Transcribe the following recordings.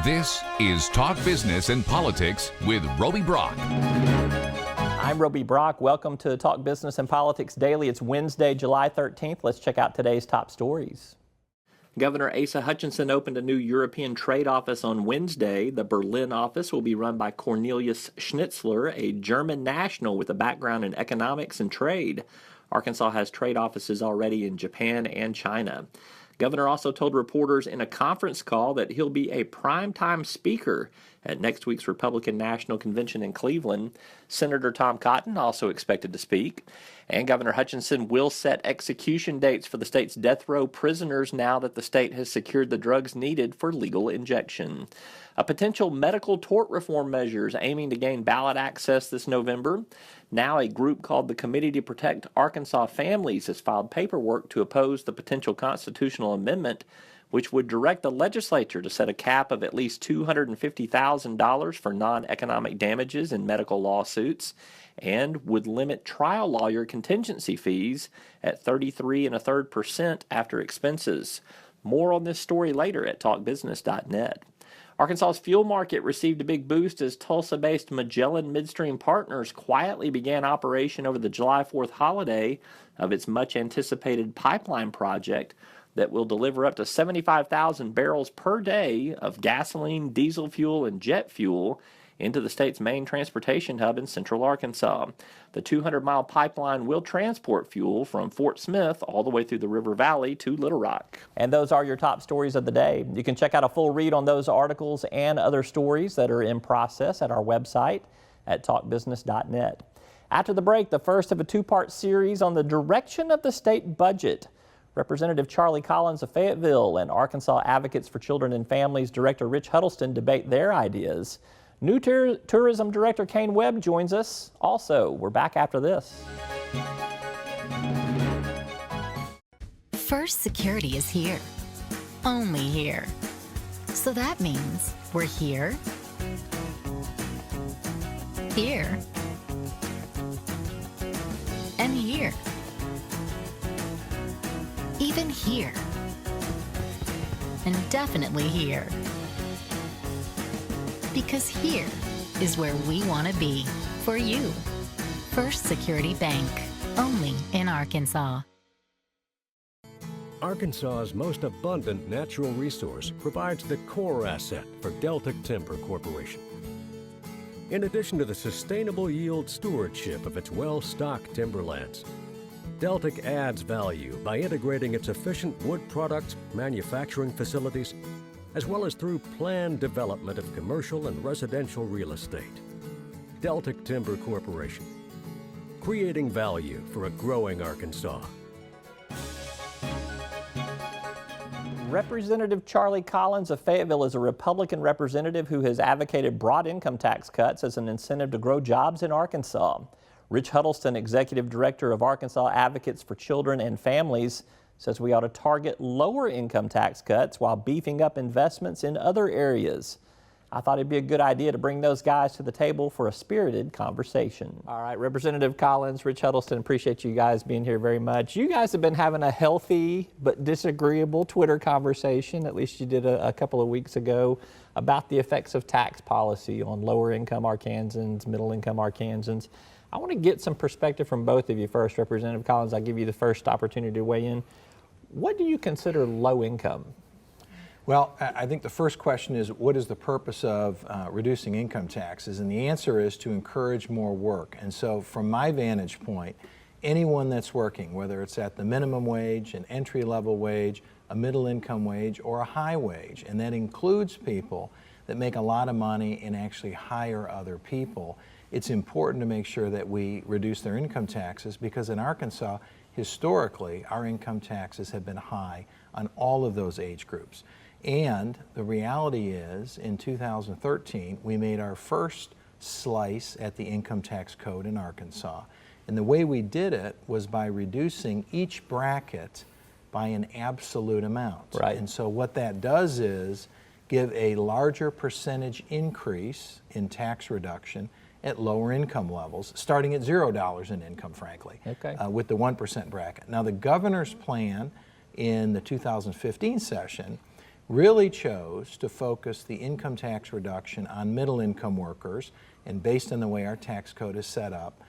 This is Talk Business and Politics with Roby Brock. I'm Roby Brock. Welcome to Talk Business and Politics Daily. It's Wednesday, July 13th. Let's check out today's top stories. Governor Asa Hutchinson opened a new European trade office on Wednesday. The Berlin office will be run by Cornelius Schnitzler, a German national with a background in economics and trade. Arkansas has trade offices already in Japan and China. Governor also told reporters in a conference call that he'll be a primetime speaker at next week's Republican National Convention in Cleveland. Senator Tom Cotton also expected to speak. And Governor Hutchinson will set execution dates for the state's death row prisoners now that the state has secured the drugs needed for legal injection. A potential medical tort reform measures aiming to gain ballot access this November. Now a group called the Committee to Protect Arkansas Families has filed paperwork to oppose the potential constitutional amendment which would direct the legislature to set a cap of at least $250,000 for non-economic damages in medical lawsuits and would limit trial lawyer contingency fees at 33.33% after expenses. More on this story later at talkbusiness.net. Arkansas's fuel market received a big boost as Tulsa-based Magellan Midstream Partners quietly began operation over the July 4th holiday of its much-anticipated pipeline project that will deliver up to 75,000 barrels per day of gasoline, diesel fuel, and jet fuel into the state's main transportation hub in central Arkansas. The 200-mile pipeline will transport fuel from Fort Smith all the way through the River Valley to Little Rock. And those are your top stories of the day. You can check out a full read on those articles and other stories that are in process at our website at talkbusiness.net. After the break, the first of a two-part series on the direction of the state budget. Representative Charlie Collins of Fayetteville and Arkansas Advocates for Children and Families Director Rich Huddleston debate their ideas. New Tourism Director Kane Webb joins us. Also, we're back after this. First Security is here. Only here. So that means we're here, here, and here. Even here. And definitely here. Because here is where we want to be for you. First Security Bank, only in Arkansas. Arkansas's most abundant natural resource provides the core asset for Deltic Timber Corporation. In addition to the sustainable yield stewardship of its well-stocked timberlands, Deltic adds value by integrating its efficient wood products manufacturing facilities as well as through planned development of commercial and residential real estate. Deltic Timber Corporation, creating value for a growing Arkansas. Representative Charlie Collins of Fayetteville is a Republican representative who has advocated broad income tax cuts as an incentive to grow jobs in Arkansas. Rich Huddleston, Executive Director of Arkansas Advocates for Children and Families, says we ought to target lower income tax cuts while beefing up investments in other areas. I thought it'd be a good idea to bring those guys to the table for a spirited conversation. All right, Representative Collins, Rich Huddleston, appreciate you guys being here very much. You guys have been having a healthy but disagreeable Twitter conversation, at least you did a couple of weeks ago, about the effects of tax policy on lower income Arkansans, middle income Arkansans. I want to get some perspective from both of you first. Representative Collins, I'll give you the first opportunity to weigh in. What do you consider low income? Well, I think the first question is, what is the purpose of reducing income taxes? And the answer is to encourage more work. And so from my vantage point, anyone that's working, whether it's at the minimum wage, an entry-level wage, a middle income wage, or a high wage, and that includes people that make a lot of money and actually hire other people, it's important to make sure that we reduce their income taxes, because in Arkansas, historically, our income taxes have been high on all of those age groups. And the reality is, in 2013, we made our first slice at the income tax code in Arkansas. And the way we did it was by reducing each bracket by an absolute amount. Right. And so what that does is give a larger percentage increase in tax reduction at lower income levels, starting at $0 in income, frankly, okay. With the 1% bracket. Now, the governor's plan in the 2015 session really chose to focus the income tax reduction on middle income workers, and based on the way our tax code is set up,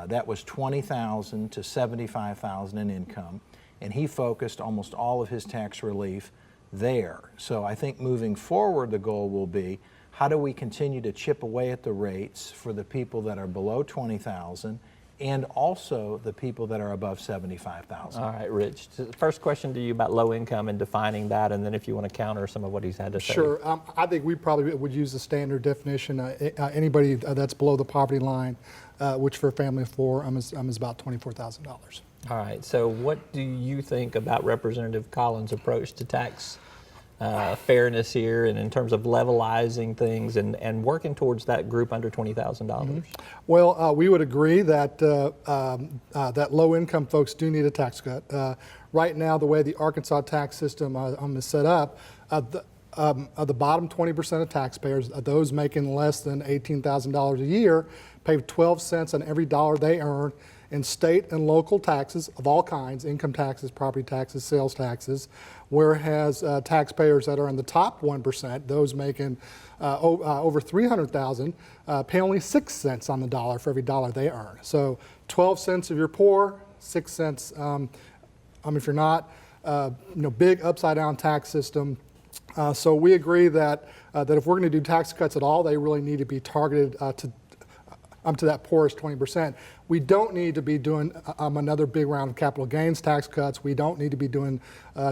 that was $20,000 to $75,000 in income, and he focused almost all of his tax relief there. So I think moving forward the goal will be, how do we continue to chip away at the rates for the people that are below $20,000 and also the people that are above $75,000? All right, Rich. First question to you about low income and defining that, and then if you want to counter some of what he's had to say. Sure. I think we probably would use the standard definition. Anybody that's below the poverty line, which for a family of four is about $24,000. All right. So what do you think about Representative Collins' approach to tax fairness here, and in terms of levelizing things and working towards that group under $20,000? Well, we would agree that that low-income folks do need a tax cut. Right now, the way the Arkansas tax system is set up, the bottom 20% of taxpayers, those making less than $18,000 a year, pay 12 cents on every dollar they earn in state and local taxes of all kinds, income taxes, property taxes, sales taxes, whereas taxpayers that are in the top 1%, those making over $300,000, pay only 6 cents on the dollar for every dollar they earn. So 12 cents if you're poor, 6 cents if you're not. Big upside down tax system. So we agree that if we're going to do tax cuts at all, they really need to be targeted to that poorest 20%. We don't need to be doing another big round of capital gains tax cuts. We don't need to be doing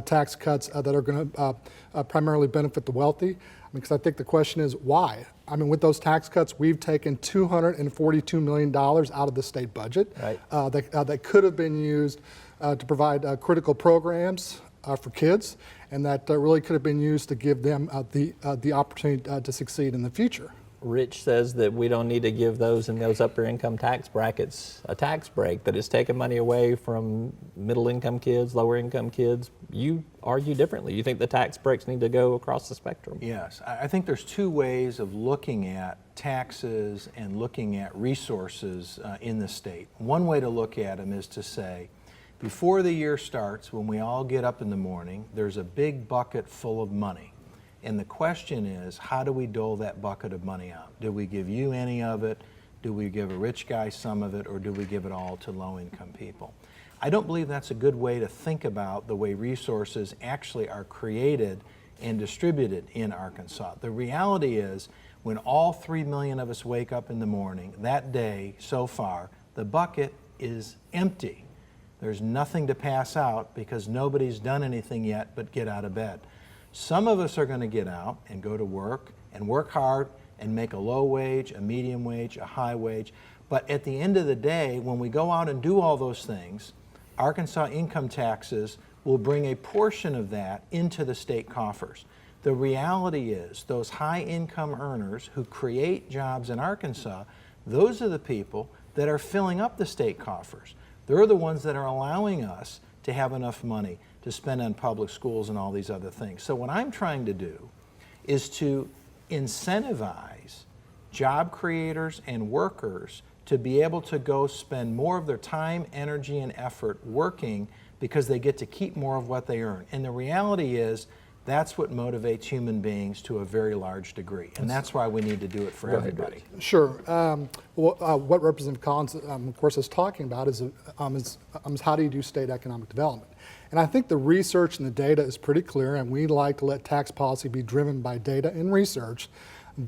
tax cuts that are going to primarily benefit the wealthy. Because I think the question is why? With those tax cuts, we've taken $242 million out of the state budget, right, that could have been used to provide critical programs for kids, and that really could have been used to give them the opportunity to succeed in the future. Rich says that we don't need to give those in those upper income tax brackets a tax break, that it's taking money away from middle income kids, lower income kids. You argue differently. You think the tax breaks need to go across the spectrum? Yes, I think there's two ways of looking at taxes and looking at resources in the state. One way to look at them is to say, before the year starts, when we all get up in the morning, there's a big bucket full of money. And the question is, how do we dole that bucket of money out? Do we give you any of it? Do we give a rich guy some of it? Or do we give it all to low-income people? I don't believe that's a good way to think about the way resources actually are created and distributed in Arkansas. The reality is, when all 3 million of us wake up in the morning, that day so far, the bucket is empty. There's nothing to pass out because nobody's done anything yet but get out of bed. Some of us are going to get out and go to work and work hard and make a low wage, a medium wage, a high wage. But at the end of the day, when we go out and do all those things, Arkansas income taxes will bring a portion of that into the state coffers. The reality is, those high income earners who create jobs in Arkansas, those are the people that are filling up the state coffers. They're the ones that are allowing us to have enough money to spend on public schools and all these other things. So what I'm trying to do is to incentivize job creators and workers to be able to go spend more of their time, energy, and effort working because they get to keep more of what they earn. And the reality is, that's what motivates human beings to a very large degree. And that's why we need to do it for everybody. Sure. What Representative Collins, of course, is talking about is how do you do state economic development? And I think the research and the data is pretty clear, and we like to let tax policy be driven by data and research,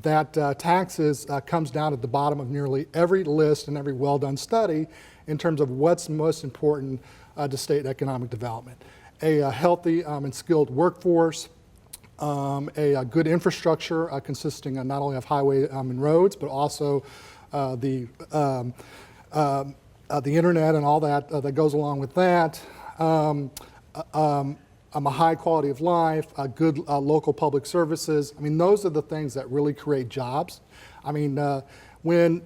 that taxes comes down at the bottom of nearly every list and every well-done study in terms of what's most important to state economic development. A healthy and skilled workforce, a good infrastructure consisting of not only of highway and roads, but also the internet and all that that goes along with that. A high quality of life, good local public services. Those are the things that really create jobs. When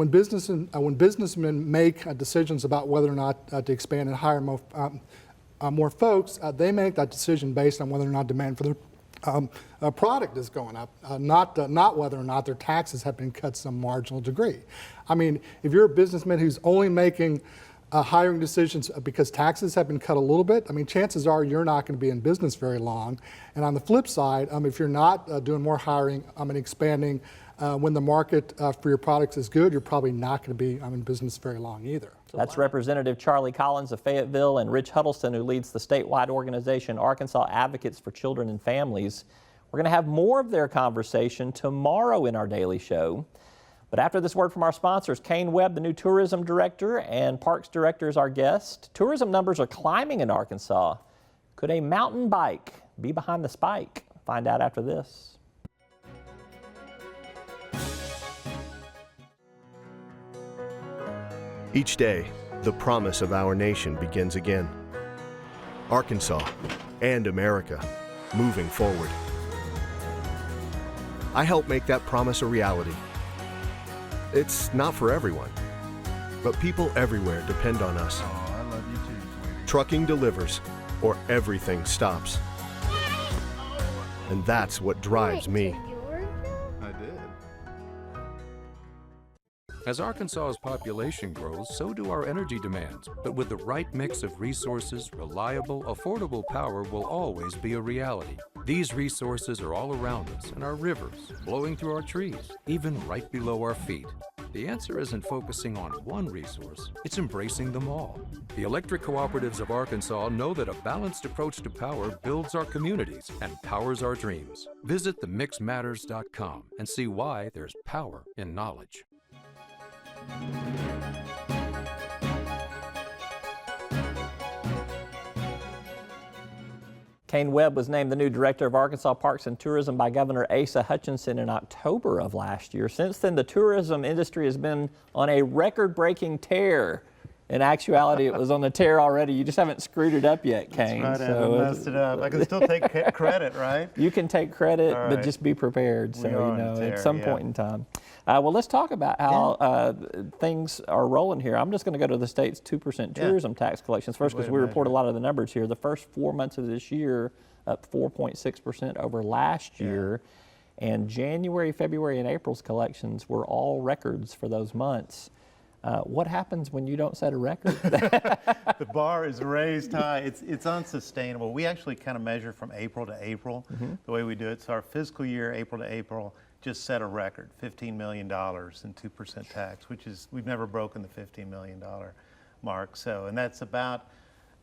businessmen make decisions about whether or not to expand and hire more folks, they make that decision based on whether or not demand for their product is going up, not whether or not their taxes have been cut some marginal degree. If you're a businessman who's only making hiring decisions, because taxes have been cut a little bit, I mean, chances are you're not going to be in business very long. And on the flip side, if you're not doing more hiring and expanding, when the market for your products is good, you're probably not going to be in business very long either. That's Representative Charlie Collins of Fayetteville and Rich Huddleston, who leads the statewide organization Arkansas Advocates for Children and Families. We're going to have more of their conversation tomorrow in our daily show. But after this word from our sponsors, Kane Webb, the new tourism director, and parks director is our guest. Tourism numbers are climbing in Arkansas. Could a mountain bike be behind the spike? Find out after this. Each day, the promise of our nation begins again. Arkansas and America moving forward. I help make that promise a reality. It's not for everyone, but people everywhere depend on us. Oh, I love you too, sweetie. Trucking delivers, or everything stops. And that's what drives me. I did. As Arkansas's population grows, so do our energy demands. But with the right mix of resources, reliable, affordable power will always be a reality. These resources are all around us in our rivers, blowing through our trees, even right below our feet. The answer isn't focusing on one resource, it's embracing them all. The electric cooperatives of Arkansas know that a balanced approach to power builds our communities and powers our dreams. Visit themixmatters.com and see why there's power in knowledge. Kane Webb was named the new director of Arkansas Parks and Tourism by Governor Asa Hutchinson in October of last year. Since then, the tourism industry has been on a record-breaking tear. In actuality, it was on the tear already. You just haven't screwed it up yet, Kane. That's right, I haven't messed it up. I can still take credit, right? You can take credit, All but right. just be prepared. So, We are on a at tear, some yeah. point in time. Well, let's talk about how things are rolling here. I'm just going to go to the state's 2% tourism tax collections first, because we report a lot of the numbers here. The first 4 months of this year, up 4.6% over last year. And January, February, and April's collections were all records for those months. What happens when you don't set a record? The bar is raised high. It's unsustainable. We actually kind of measure from April to April, the way we do it. So our fiscal year, April to April, just set a record, $15 million in 2% tax, which is, we've never broken the $15 million mark. So, and that's about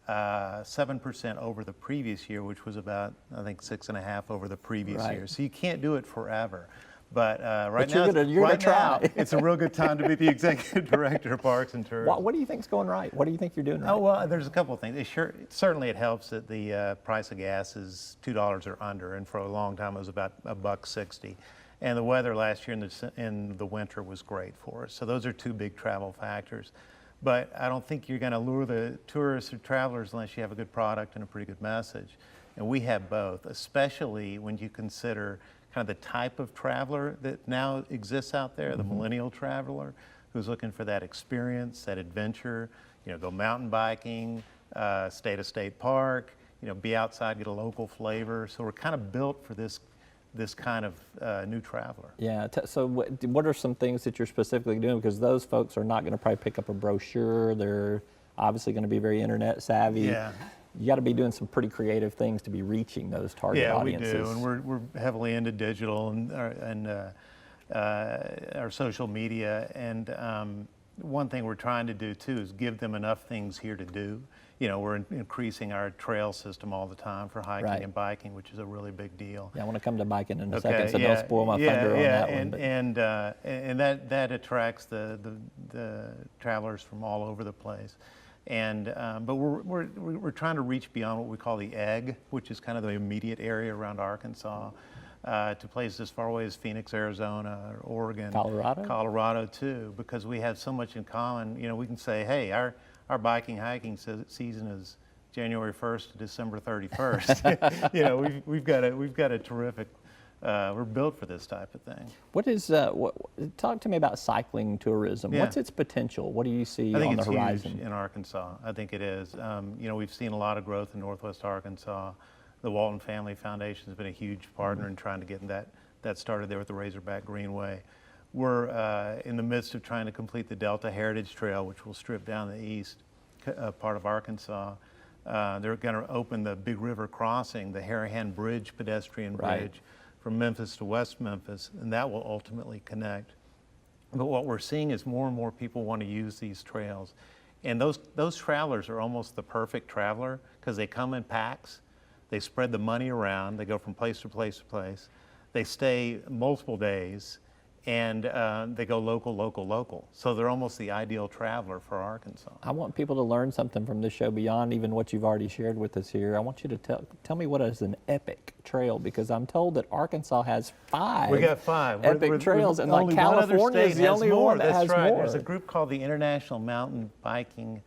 7% over the previous year, which was about, I think, 6.5% over the previous year. So you can't do it forever. But right now, you're gonna try. It's a real good time to be the executive director of Parks and Tourism. What do you think's going right? What do you think you're doing right? Oh, well, there's a couple of things. Certainly it helps that the price of gas is $2 or under, and for a long time it was about $1.60. And the weather last year in the winter was great for us. So those are two big travel factors. But I don't think you're going to lure the tourists or travelers unless you have a good product and a pretty good message. And we have both, especially when you consider kind of the type of traveler that now exists out there, the millennial traveler who's looking for that experience, that adventure, go mountain biking, stay at a state park, be outside, get a local flavor. So we're kind of built for this kind of new traveler. Yeah, so what are some things that you're specifically doing? Because those folks are not going to probably pick up a brochure. They're obviously going to be very internet savvy. Yeah. You got to be doing some pretty creative things to be reaching those target audiences. Yeah, we do, and we're heavily into digital and our social media. And one thing we're trying to do too is give them enough things here to do. We're increasing our trail system all the time for hiking and biking, which is a really big deal. Yeah, I want to come to biking in a second, so don't spoil my thunder on that one. And that attracts the travelers from all over the place. And but we're trying to reach beyond what we call the egg, which is kind of the immediate area around Arkansas, to places as far away as Phoenix, Arizona, or Oregon, Colorado too, because we have so much in common. We can say, hey, our biking hiking season is January 1st to December 31st. We've got a terrific. We're built for this type of thing. Talk to me about cycling tourism. Yeah. What's its potential? What do you see I think on the it's horizon? huge in Arkansas. I think it is. We've seen a lot of growth in Northwest Arkansas. The Walton Family Foundation has been a huge partner in trying to get that started there with the Razorback Greenway. We're in the midst of trying to complete the Delta Heritage Trail, which will strip down the east part of Arkansas. They're going to open the Big River Crossing, the Harahan Bridge pedestrian bridge from Memphis to West Memphis, and that will ultimately connect. But what we're seeing is more and more people want to use these trails. And those travelers are almost the perfect traveler because they come in packs, they spread the money around, they go from place to place to place, they stay multiple days, and they go local, local, local. So they're almost the ideal traveler for Arkansas. I want people to learn something from this show beyond even what you've already shared with us here. I want you to tell me what is an epic trail, because I'm told that Arkansas has 5. We got 5 epic trails, and like California is the only one that has more. There's a group called the International Mountain Biking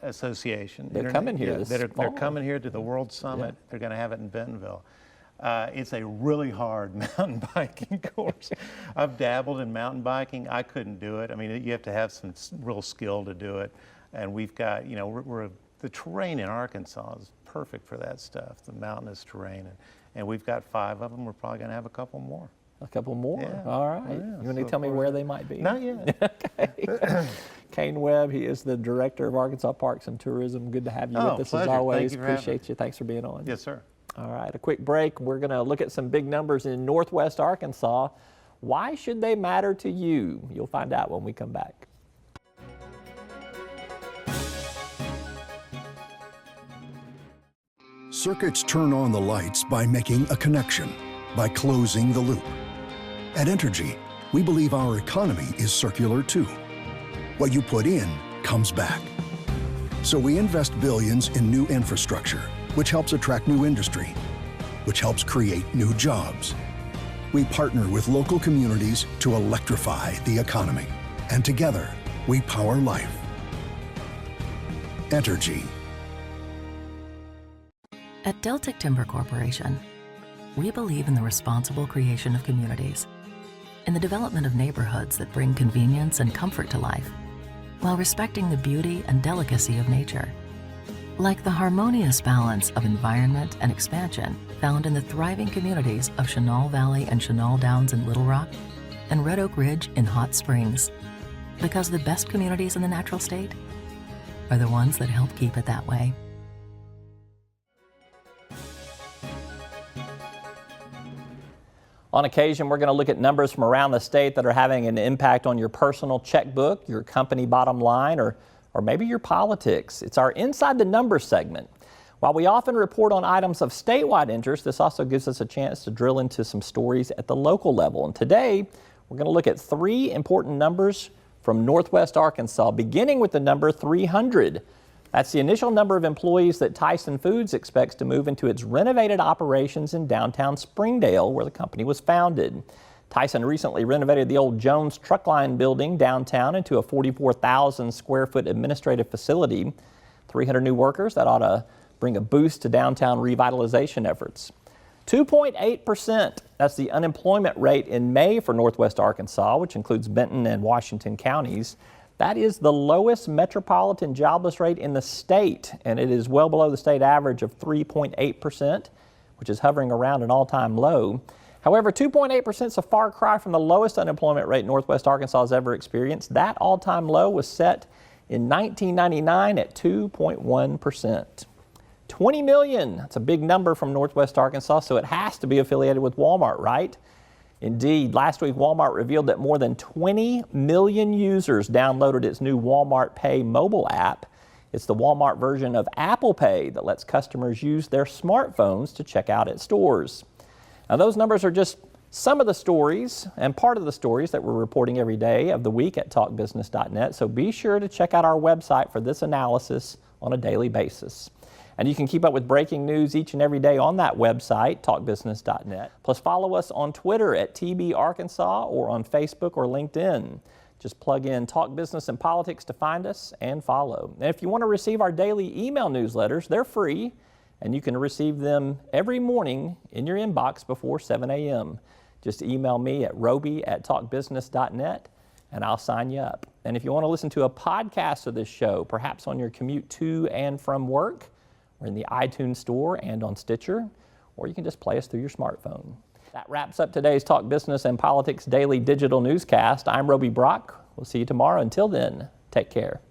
Association. They're coming here this They're fall. coming here to the World Summit. They're going to have it in Bentonville. It's a really hard mountain biking course. I've dabbled in mountain biking. I couldn't do it. I mean, you have to have some real skill to do it. And we've got, you know, the terrain in Arkansas is perfect for that stuff, the mountainous terrain. And we've got 5 of them. We're probably going to have a couple more. A couple more? Yeah. All right. Yeah, You want to tell me where they might be? Not yet. Okay. Kane Webb, he is the Director of Arkansas Parks and Tourism. Good to have you with us pleasure. as always. Thank you for having Appreciate you. Thanks for being on. Yes, sir. All right, a quick break. We're going to look at some big numbers in Northwest Arkansas. Why should they matter to you? You'll find out when we come back. Circuits turn on the lights by making a connection, by closing the loop. At Entergy, we believe our economy is circular too. What you put in comes back. So we invest billions in new infrastructure, which helps attract new industry, which helps create new jobs. We partner with local communities to electrify the economy, and together we power life. Entergy. At Deltic Timber Corporation, we believe in the responsible creation of communities, in the development of neighborhoods that bring convenience and comfort to life, while respecting the beauty and delicacy of nature. Like the harmonious balance of environment and expansion found in the thriving communities of Chenal Valley and Chenal Downs in Little Rock and Red Oak Ridge in Hot Springs. Because the best communities in the natural state are the ones that help keep it that way. On occasion, we're going to look at numbers from around the state that are having an impact on your personal checkbook, your company bottom line, or maybe your politics. It's our Inside the Numbers segment. While we often report on items of statewide interest, this also gives us a chance to drill into some stories at the local level. And today, we're going to look at 3 important numbers from Northwest Arkansas, beginning with the number 300. That's the initial number of employees that Tyson Foods expects to move into its renovated operations in downtown Springdale, where the company was founded. Tyson recently renovated the old Jones Truck Line building downtown into a 44,000 square foot administrative facility. 300 new workers, that ought to bring a boost to downtown revitalization efforts. 2.8%, that's the unemployment rate in May for Northwest Arkansas, which includes Benton and Washington counties. That is the lowest metropolitan jobless rate in the state, and it is well below the state average of 3.8%, which is hovering around an all-time low. However, 2.8% is a far cry from the lowest unemployment rate Northwest Arkansas has ever experienced. That all-time low was set in 1999 at 2.1%. 20 million, that's a big number from Northwest Arkansas, so it has to be affiliated with Walmart, right? Indeed, last week Walmart revealed that more than 20 million users downloaded its new Walmart Pay mobile app. It's the Walmart version of Apple Pay that lets customers use their smartphones to check out at stores. Now, those numbers are just some of the stories and part of the stories that we're reporting every day of the week at talkbusiness.net, so be sure to check out our website for this analysis on a daily basis. And you can keep up with breaking news each and every day on that website, talkbusiness.net. Plus, follow us on Twitter at TB Arkansas or on Facebook or LinkedIn. Just plug in Talk Business and Politics to find us and follow. And if you want to receive our daily email newsletters, they're free, and you can receive them every morning in your inbox before 7 a.m. Just email me at roby@talkbusiness.net, and I'll sign you up. And if you want to listen to a podcast of this show, perhaps on your commute to and from work, or in the iTunes Store and on Stitcher, or you can just play us through your smartphone. That wraps up today's Talk Business and Politics Daily Digital Newscast. I'm Roby Brock. We'll see you tomorrow. Until then, take care.